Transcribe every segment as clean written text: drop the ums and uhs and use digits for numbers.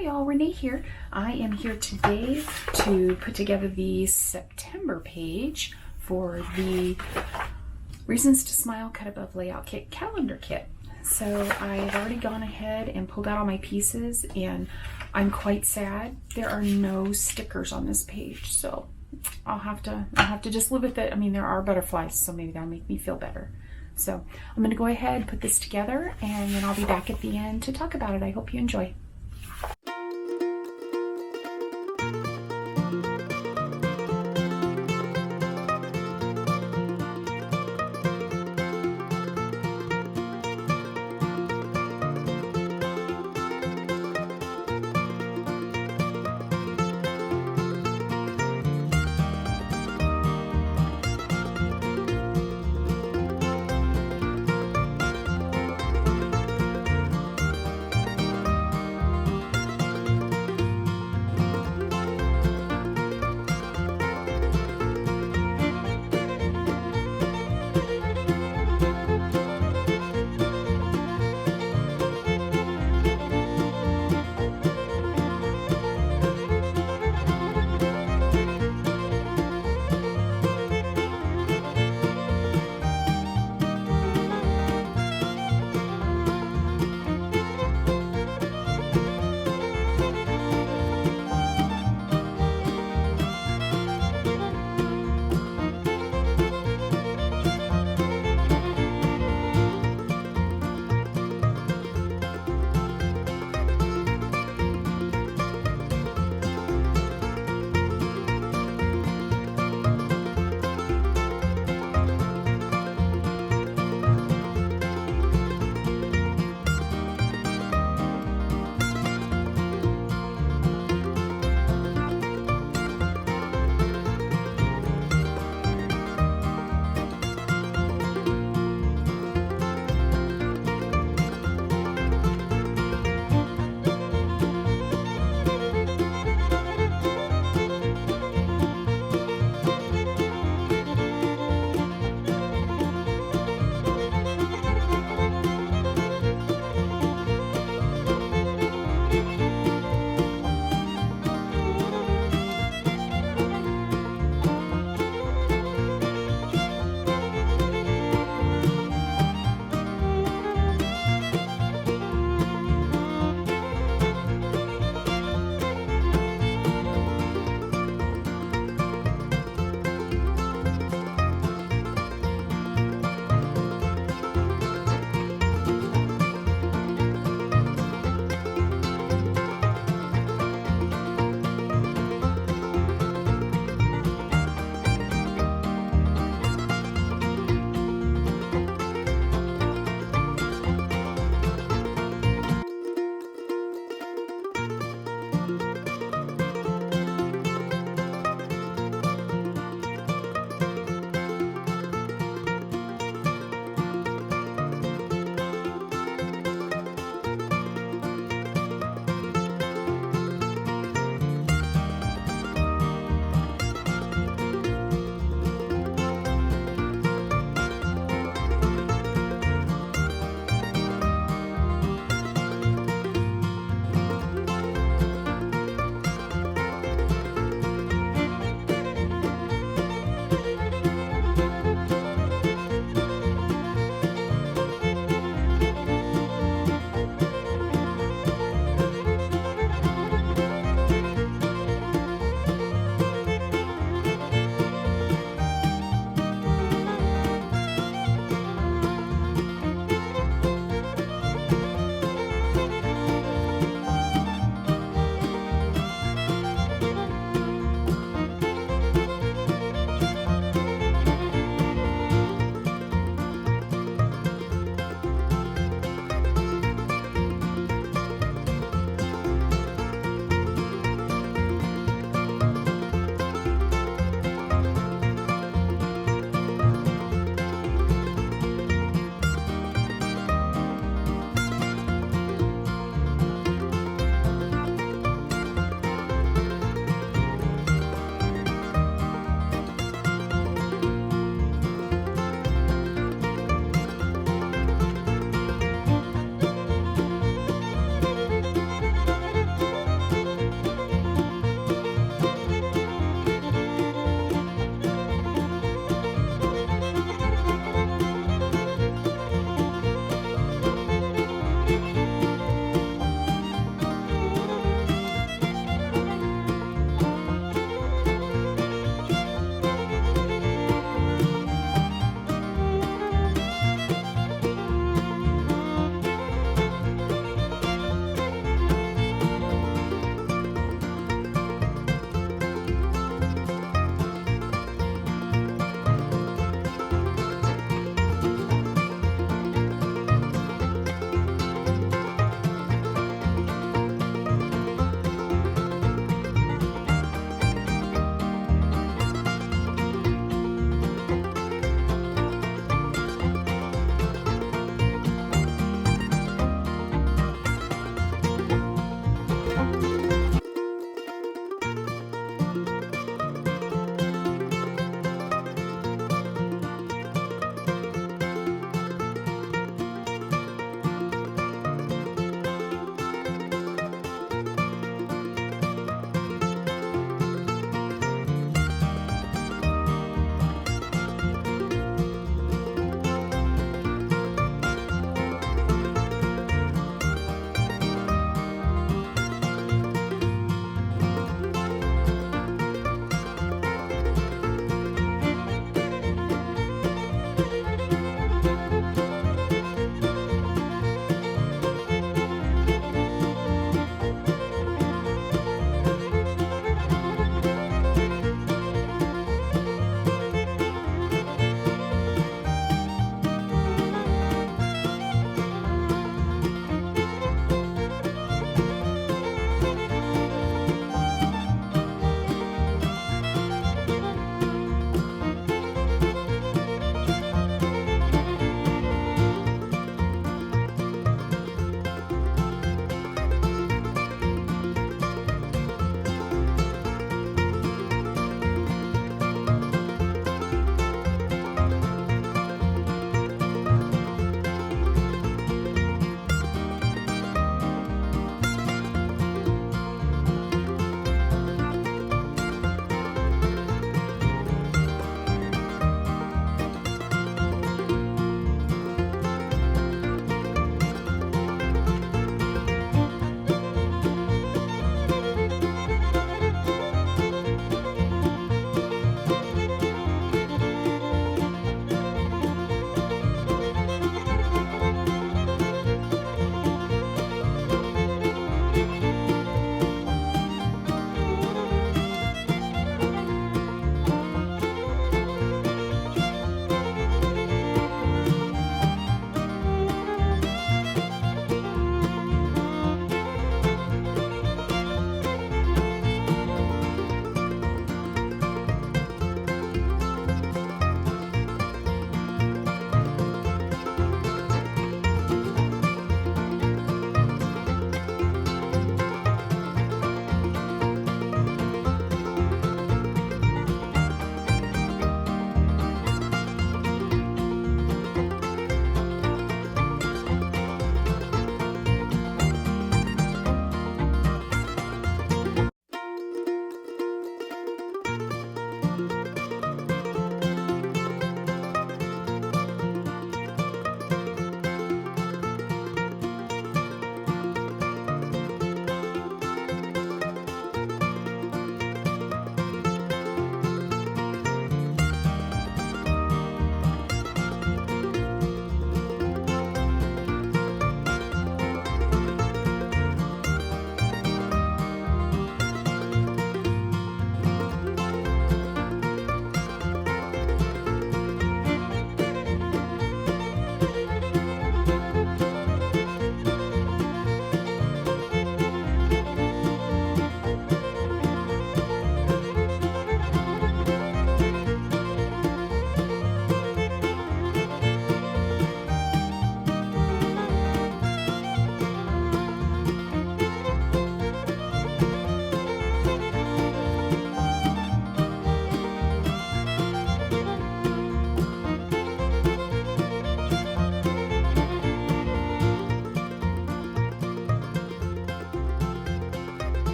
Hi all, Renee here. I am here today to put together the September page for the Reasons to Smile Cut Above Layout Kit calendar kit. So I've already gone ahead and pulled out all my pieces, and I'm quite sad there are no stickers on this page. So I'll have to just live with it. I mean, there are butterflies, so maybe that'll make me feel better. So I'm going to go ahead, put this together, and then I'll be back at the end to talk about it. I hope you enjoy.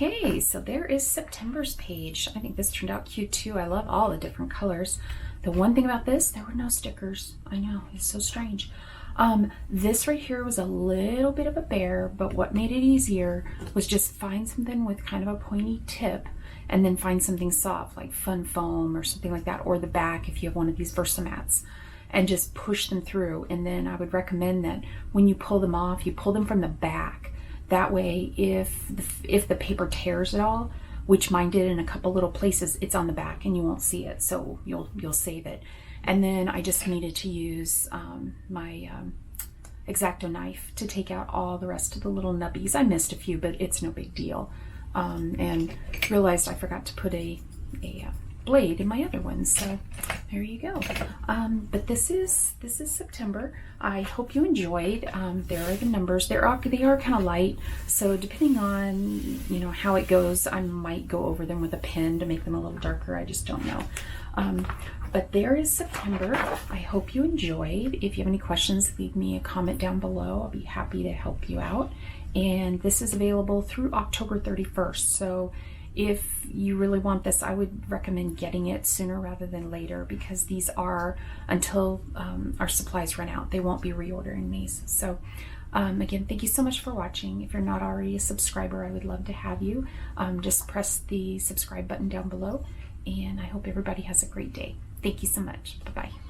Okay, so there is September's page. I think this turned out cute too. I love all the different colors. The one thing about this, there were no stickers. I know, it's so strange. This right here was a little bit of a bear, but what made it easier was just find something with kind of a pointy tip and then find something soft like fun foam or something like that, or the back if you have one of these Versamats, and just push them through. And then I would recommend that when you pull them off, you pull them from the back. That way, if the paper tears at all, which mine did in a couple little places, it's on the back and you won't see it, so you'll save it. And then I just needed to use my X-Acto knife to take out all the rest of the little nubbies. I missed a few, but it's no big deal. And realized I forgot to put a blade in my other ones, so there you go. But this is September. I hope you enjoyed. There are the numbers. They are kind of light, so depending on how it goes, I might go over them with a pen to make them a little darker. I just don't know. But there is September. I hope you enjoyed. If you have any questions, leave me a comment down below. I'll be happy to help you out. And this is available through October 31st. So if you really want this, I would recommend getting it sooner rather than later, because these are until our supplies run out. They won't be reordering these. So again, thank you so much for watching. If you're not already a subscriber, I would love to have you. Just press the subscribe button down below, and I hope everybody has a great day. Thank you so much. Bye-bye.